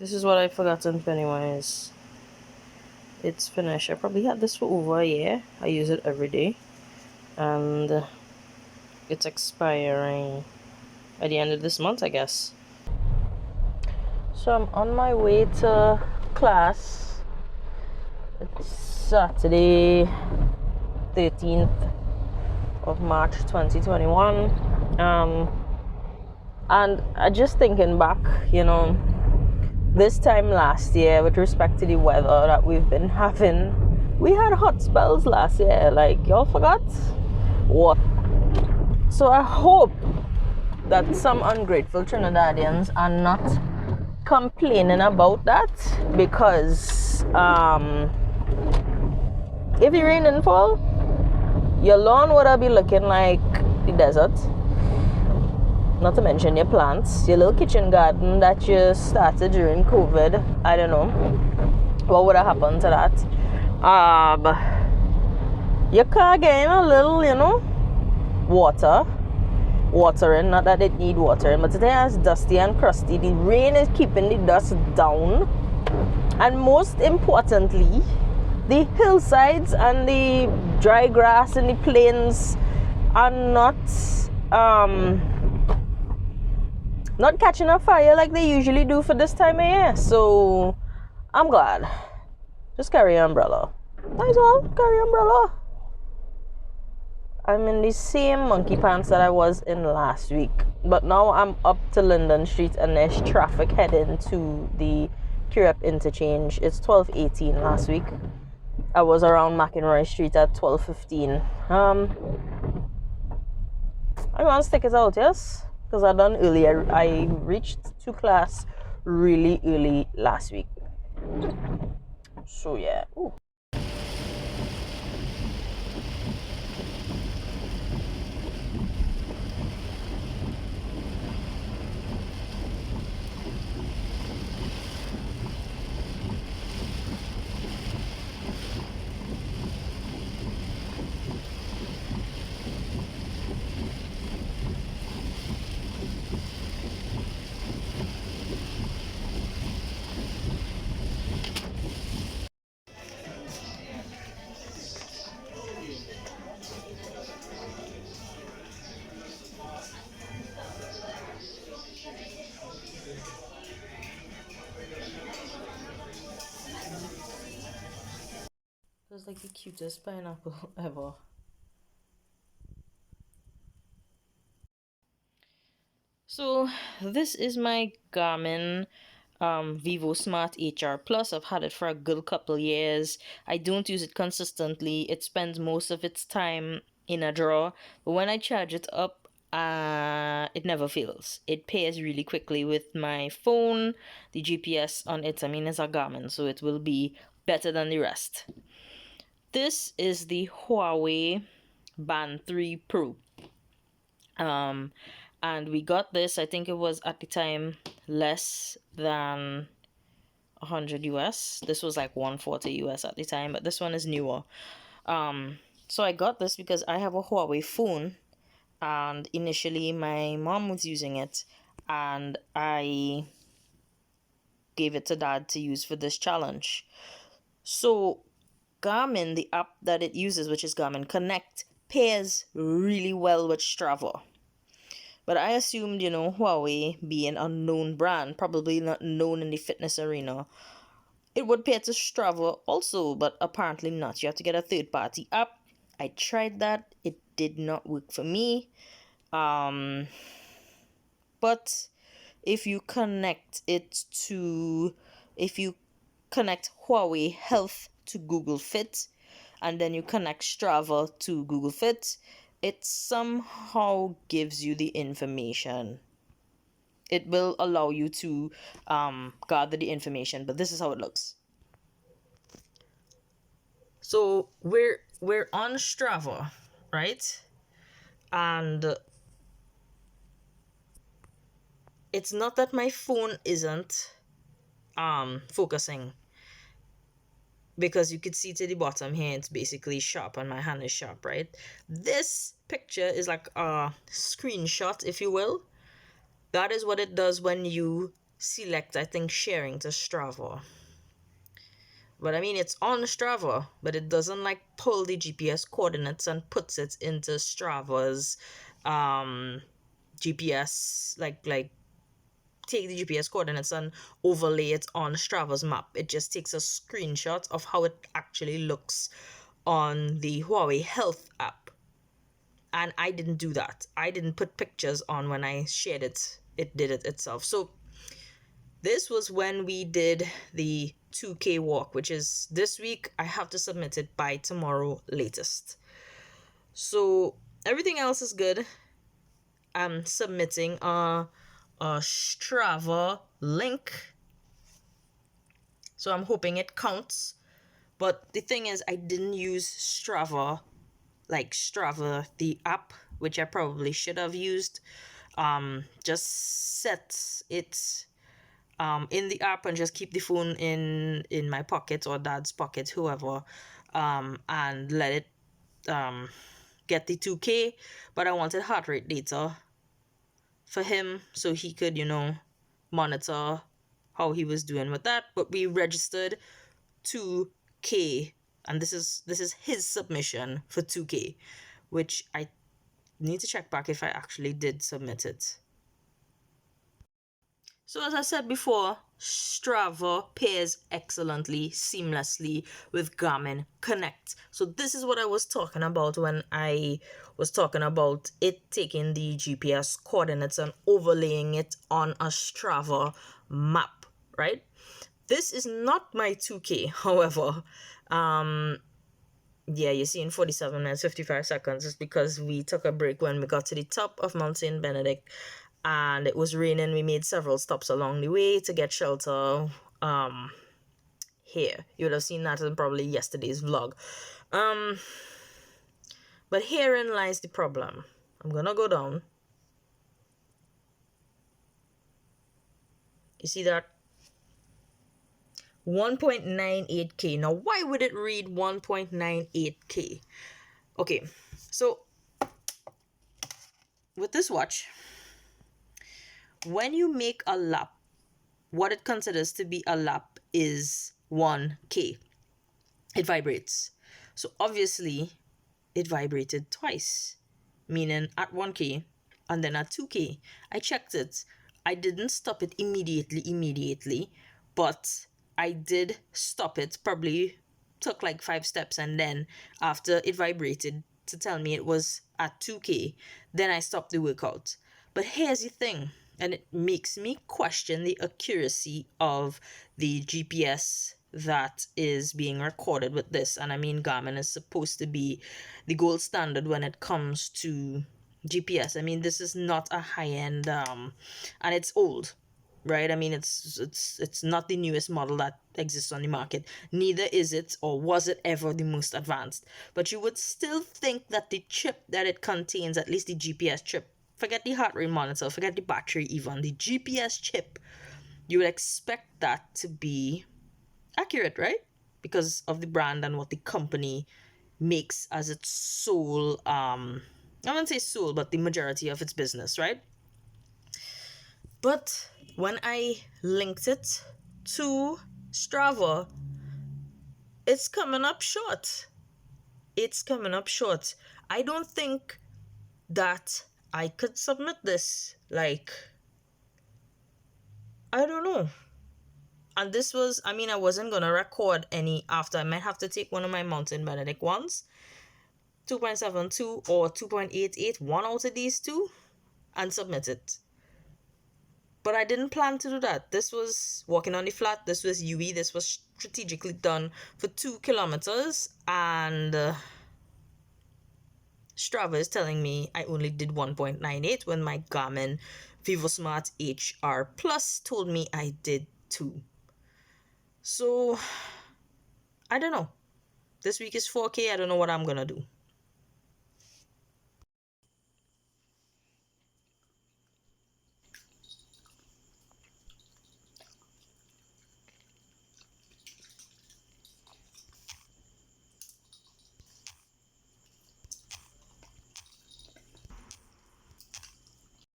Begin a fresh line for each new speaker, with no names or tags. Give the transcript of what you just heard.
This is what I forgot in Pennywise. It's finished. I probably had this for over a year. I use it every day. And it's expiring at the end of this month, I guess. So I'm on my way to class. It's Saturday, 13th of March 2021. And I just thinking back, this time last year with respect to the weather that we've been having, we had hot spells last year. Like, y'all forgot? What? So I hope that some ungrateful Trinidadians are not complaining about that, because if the rain didn't fall, your lawn would have been looking like the desert. Not to mention your plants, your little kitchen garden that you started during COVID. I don't know what would have happened to that. Your car getting a little, watering. Not that it need watering, but today is dusty and crusty. The rain is keeping the dust down, and most importantly, the hillsides and the dry grass and the plains are not catching a fire like they usually do for this time of year. So I'm glad. Just carry an umbrella. Might as well carry an umbrella. I'm in the same monkey pants that I was in last week, but now I'm up to Linden Street and there's traffic heading to the Curep interchange. It's 12:18 last week. I was around McInroy Street at 12:15. I want to stick it out, yes? Because I done earlier. I reached to class really early last week. So yeah. Ooh. It was like the cutest pineapple ever. So this is my Garmin Vivo Smart HR Plus. I've had it for a good couple years. I don't use it consistently. It spends most of its time in a drawer, but when I charge it up, it never fails. It pairs really quickly with my phone. The GPS on it, it's a Garmin, so it will be better than the rest. This is the Huawei Band 3 Pro. And we got this, I think it was at the time less than 100 US. This was like 140 US at the time, but this one is newer. So I got this because I have a Huawei phone, and initially my mom was using it, and I gave it to dad to use for this challenge. So Garmin, the app that it uses, which is Garmin Connect, pairs really well with Strava. But I assumed, Huawei being a known brand, probably not known in the fitness arena, it would pair to Strava also, but apparently not. You have to get a third-party app. I tried that. It did not work for me. But if you connect Huawei Health to Google Fit, and then you connect Strava to Google Fit, it somehow gives you the information. It will allow you to gather the information, but this is how it looks. So we're on Strava, right? And it's not that my phone isn't focusing, because you could see to the bottom here, it's basically sharp and my hand is sharp, right? This picture is like a screenshot, if you will. That is what it does when you select, I think, sharing to Strava. But I mean, it's on Strava, but it doesn't like pull the GPS coordinates and puts it into Strava's GPS, like take the GPS coordinates and overlay it on Strava's map. It just takes a screenshot of how it actually looks on the Huawei Health app. And I didn't do that. I didn't put pictures on when I shared it. It did it itself. So this was when we did the 2K walk, which is this week. I have to submit it by tomorrow latest. So everything else is good. I'm submitting a Strava link. So I'm hoping it counts. But the thing is, I didn't use Strava, like Strava, the app, which I probably should have used. Just set it in the app and just keep the phone in my pocket or dad's pocket, whoever, and let it get the 2K. But I wanted heart rate data for him so he could, monitor how he was doing with that. But we registered 2K, and this is his submission for 2K, which I need to check back if I actually did submit it. So as I said before, Strava pairs excellently, seamlessly with Garmin Connect. So this is what I was talking about when I was talking about it taking the GPS coordinates and overlaying it on a Strava map, right? This is not my 2K, however. Yeah, you see in 47 minutes, 55 seconds is because we took a break when we got to the top of Mount St. Benedict and it was raining. We made several stops along the way to get shelter here. You would have seen that in probably yesterday's vlog. But herein lies the problem. I'm gonna go down. You see that? 1.98K. Now, why would it read 1.98K? Okay, so with this watch, when you make a lap, what it considers to be a lap is 1K. It vibrates. So obviously, it vibrated twice, meaning at 1K and then at 2K. I checked it. I didn't stop it immediately, but I did stop it, probably took like 5 steps, and then after it vibrated to tell me it was at 2K, then I stopped the workout. But here's the thing, and it makes me question the accuracy of the GPS that is being recorded with this. And I mean, Garmin is supposed to be the gold standard when it comes to GPS. I mean, this is not a high-end and it's old, right? I mean, it's not the newest model that exists on the market. Neither is it or was it ever the most advanced. But you would still think that the chip that it contains, at least the GPS chip, forget the heart rate monitor, forget the battery even, the GPS chip, you would expect that to be accurate, right? Because of the brand and what the company makes as its sole, I wouldn't say sole, but the majority of its business, right? But when I linked it to Strava, it's coming up short. It's coming up short. I don't think that I could submit this. Like, I don't know. And this was, I mean, I wasn't going to record any after. I might have to take one of my Mount St. Benedict ones, 2.72 or 2.88, one out of these two, and submit it. But I didn't plan to do that. This was walking on the flat. This was UE. This was strategically done for 2 kilometers. And Strava is telling me I only did 1.98 when my Garmin VivoSmart HR Plus told me I did 2. So, I don't know. This week is 4K. I don't know what I'm going to do.